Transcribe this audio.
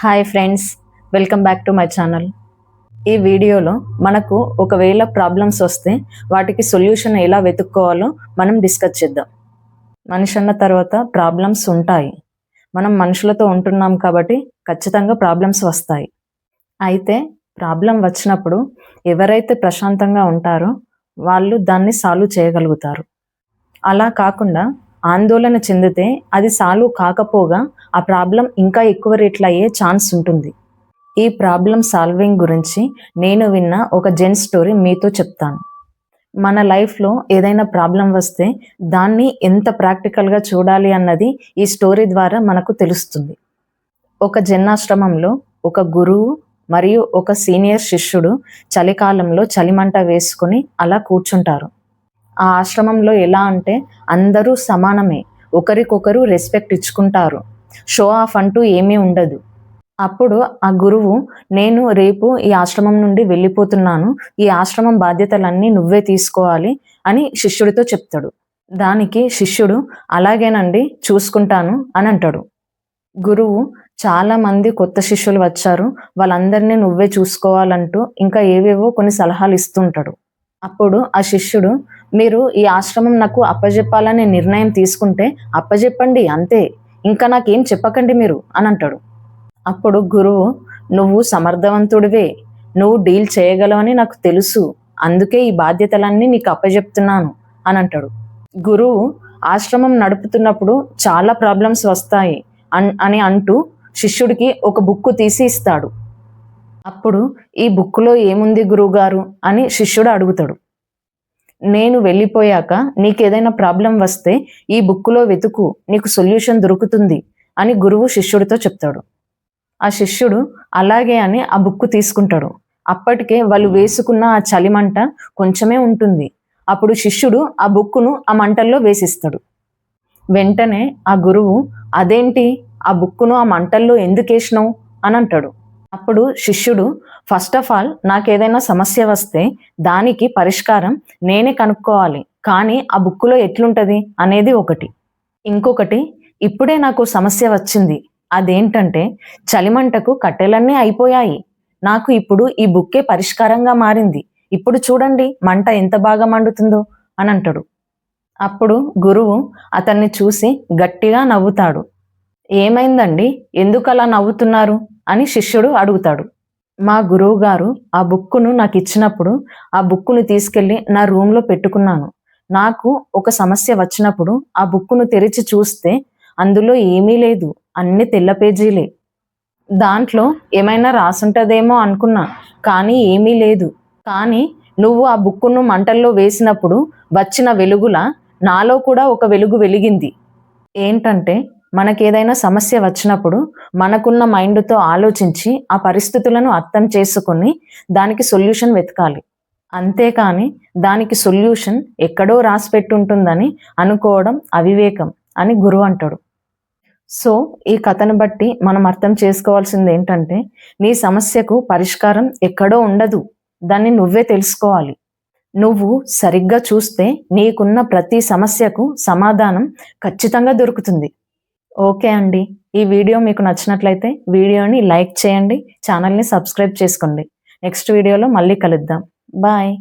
Hi friends, welcome back to my channel. ఈ వీడియోలో మనకు ఒకవేళ ప్రాబ్లమ్స్ వస్తే వాటికి సొల్యూషన్ ఎలా వెతుక్కోవాలో మనం డిస్కస్ చేద్దాం. మనిషి అన్న తర్వాత ప్రాబ్లమ్స్ ఉంటాయి. మనం మనుషులతో ఉంటున్నాం కాబట్టి ఖచ్చితంగా ప్రాబ్లమ్స్ వస్తాయి. అయితే ప్రాబ్లం వచ్చినప్పుడు ఎవరైతే ప్రశాంతంగా ఉంటారో వాళ్ళు దాన్ని సాల్వ్ చేయగలుగుతారు. అలా కాకుండా ఆందోళన చెందితే అది సాల్వ్ కాకపోగా ఆ ప్రాబ్లం ఇంకా ఎక్కువ రేట్లు అయ్యే ఛాన్స్ ఉంటుంది. ఈ ప్రాబ్లం సాల్వింగ్ గురించి నేను విన్న ఒక జెన్ స్టోరీ మీతో చెప్తాను. మన లైఫ్లో ఏదైనా ప్రాబ్లం వస్తే దాన్ని ఎంత ప్రాక్టికల్గా చూడాలి అన్నది ఈ స్టోరీ ద్వారా మనకు తెలుస్తుంది. ఒక జెన్నాశ్రమంలో ఒక గురువు మరియు ఒక సీనియర్ శిష్యుడు చలికాలంలో చలిమంట వేసుకొని అలా కూర్చుంటారు. ఆ ఆశ్రమంలో ఎలా అంటే అందరూ సమానమే, ఒకరికొకరు రెస్పెక్ట్ ఇచ్చుకుంటారు, షో ఆఫ్ అంటూ ఏమీ ఉండదు. అప్పుడు ఆ గురువు, నేను రేపు ఈ ఆశ్రమం నుండి వెళ్ళిపోతున్నాను, ఈ ఆశ్రమం బాధ్యతలన్నీ నువ్వే తీసుకోవాలి అని శిష్యుడితో చెప్తాడు. దానికి శిష్యుడు, అలాగేనండి, చూసుకుంటాను అని అంటాడు. గురువు, చాలా మంది కొత్త శిష్యులు వచ్చారు, వాళ్ళందరినీ నువ్వే చూసుకోవాలంటూ ఇంకా ఏవేవో కొన్ని సలహాలు ఇస్తుంటాడు. అప్పుడు ఆ శిష్యుడు, మీరు ఈ ఆశ్రమం నాకు అప్పజెప్పాలని నిర్ణయం తీసుకుంటే అప్పజెప్పండి అంతే, ఇంకా నాకేం చెప్పకండి మీరు అని అంటాడు. అప్పుడు గురువు, నువ్వు సమర్థవంతుడివే, నువ్వు డీల్ చేయగలవని నాకు తెలుసు, అందుకే ఈ బాధ్యతలన్నీ నీకు అప్పజెప్తున్నాను అని అంటాడు. గురువు ఆశ్రమం నడుపుతున్నప్పుడు చాలా ప్రాబ్లమ్స్ వస్తాయి అని అంటూ శిష్యుడికి ఒక బుక్ తీసి ఇస్తాడు. అప్పుడు ఈ బుక్లో ఏముంది గురువుగారు అని శిష్యుడు అడుగుతాడు. నేను వెళ్ళిపోయాక నీకేదైనా ప్రాబ్లం వస్తే ఈ బుక్లో వెతుకు, నీకు సొల్యూషన్ దొరుకుతుంది అని గురువు శిష్యుడితో చెప్తాడు. ఆ శిష్యుడు అలాగే అని ఆ బుక్ తీసుకుంటాడు. అప్పటికే వాళ్ళు వేసుకున్న ఆ చలిమంట కొంచెమే ఉంటుంది. అప్పుడు శిష్యుడు ఆ బుక్కును ఆ మంటల్లో వేసిస్తాడు. వెంటనే ఆ గురువు, అదేంటి, ఆ బుక్కును ఆ మంటల్లో ఎందుకు వేసినావు అని అంటాడు. అప్పుడు శిష్యుడు, ఫస్ట్ ఆఫ్ ఆల్ నాకేదైనా సమస్య వస్తే దానికి పరిష్కారం నేనే కనుక్కోవాలి, కానీ ఆ బుక్కులో ఎట్లుంటుంది అనేది ఒకటి. ఇంకొకటి, ఇప్పుడే నాకు సమస్య వచ్చింది, అదేంటంటే చలిమంటకు కట్టెలన్నీ అయిపోయాయి, నాకు ఇప్పుడు ఈ బుక్కే పరిష్కారంగా మారింది, ఇప్పుడు చూడండి మంట ఎంత బాగా మండుతుందో అని అంటాడు. అప్పుడు గురువు అతన్ని చూసి గట్టిగా నవ్వుతాడు. ఏమైందండి, ఎందుకు అలా నవ్వుతున్నారు అని శిష్యుడు అడుగుతాడు. మా గురువు గారు ఆ బుక్కును నాకు ఇచ్చినప్పుడు ఆ బుక్కును తీసుకెళ్ళి నా రూమ్లో పెట్టుకున్నాను. నాకు ఒక సమస్య వచ్చినప్పుడు ఆ బుక్కును తెరిచి చూస్తే అందులో ఏమీ లేదు, అన్ని తెల్ల పేజీలే. దాంట్లో ఏమైనా రాసుంటదేమో అనుకున్నా, కానీ ఏమీ లేదు. కానీ నువ్వు ఆ బుక్కును మంటల్లో వేసినప్పుడు వచ్చిన వెలుగులా నాలో కూడా ఒక వెలుగు వెలిగింది. ఏంటంటే మనకేదైనా సమస్య వచ్చినప్పుడు మనకున్న మైండ్తో ఆలోచించి ఆ పరిస్థితులను అర్థం చేసుకొని దానికి సొల్యూషన్ వెతకాలి. అంతేకాని దానికి సొల్యూషన్ ఎక్కడో రాసి పెట్టుంటుందని అనుకోవడం అవివేకం అని గురువు అంటాడు. సో ఈ కథను బట్టి మనం అర్థం చేసుకోవాల్సింది ఏంటంటే, నీ సమస్యకు పరిష్కారం ఎక్కడో ఉండదు, దాన్ని నువ్వే తెలుసుకోవాలి. నువ్వు సరిగ్గా చూస్తే నీకున్న ప్రతి సమస్యకు సమాధానం ఖచ్చితంగా దొరుకుతుంది. ఓకే అండి, ఈ వీడియో మీకు నచ్చినట్లయితే వీడియోని లైక్ చేయండి, ఛానల్ని సబ్స్క్రైబ్ చేసుకోండి. నెక్స్ట్ వీడియోలో మళ్ళీ కలుద్దాం. బాయ్.